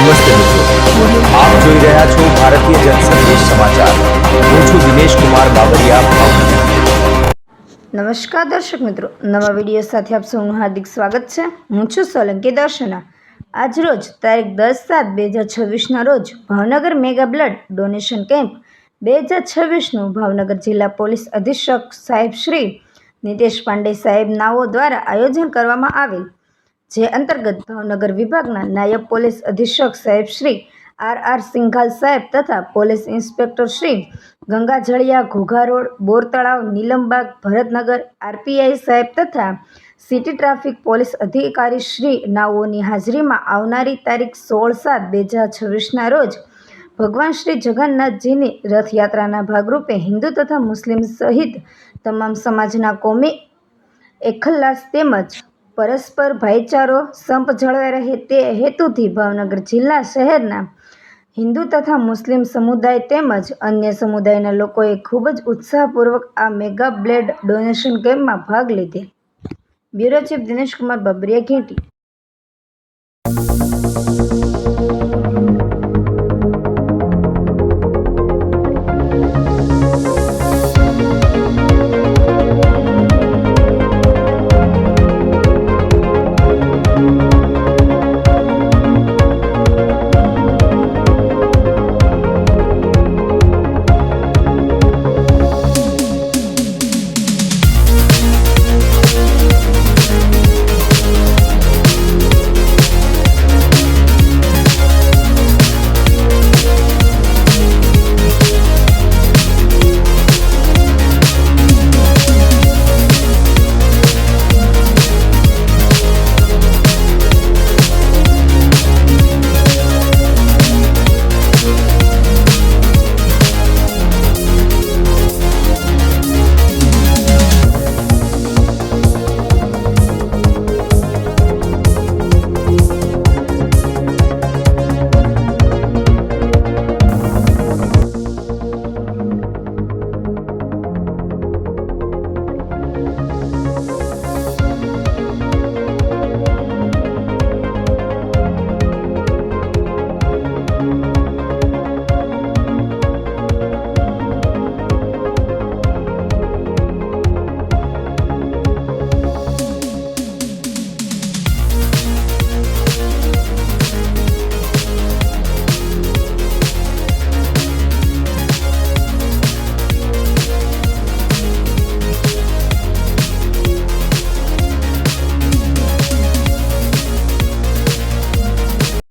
નમસ્તે મિત્રો, આપ જોઈ રહ્યા છો ભારતીય જનસંદેશ સમાચાર। હું છું દિનેશ કુમાર બાબરિયા, ભાવનગર। નમસ્કાર દર્શક મિત્રો, નવા વિડીયો સાથે આપ સૌનું હાર્દિક સ્વાગત છે। હું છું સોલંકી દર્શના। આજરોજ તારીખ 10/7/2026ના રોજ Bhavnagar mega blood donation camp 2026નું ભાવનગર જિલ્લા પોલીસ અધિક્ષક સાહેબ શ્રી નિતેશ પાંડે સાહેબ નાઓ દ્વારા આયોજન કરવામાં આવેલ, જે અંતર્ગત ભાવનગર વિભાગના નાયબ પોલીસ અધિક્ષક સાહેબ શ્રી RR સિંઘાલ સાહેબ તથા police inspector Shri Gangajaliya, Ghogha road, Bor Talav, Nilambag, Bharatnagar, RPI સાહેબ તથા સિટી ટ્રાફિક પોલીસ અધિકારી શ્રી નાઓની હાજરીમાં આવનારી તારીખ 16/7/2026ના રોજ ભગવાન શ્રી જગન્નાથજીની રથયાત્રાના ભાગરૂપે હિન્દુ તથા મુસ્લિમ સહિત તમામ સમાજના કોમી એખલાસ તેમજ પરસ્પર ભાઈચારો સંપ જળવાઈ રહે તે હેતુથી ભાવનગર જિલ્લા શહેરના હિન્દુ તથા મુસ્લિમ સમુદાય તેમજ અન્ય સમુદાયના લોકોએ ખૂબ જ ઉત્સાહપૂર્વક આ મેગા બ્લડ ડોનેશન કેમ્પમાં ભાગ લીધેલ। Bureau chief Dinesh Kumar Babariya, Gheti.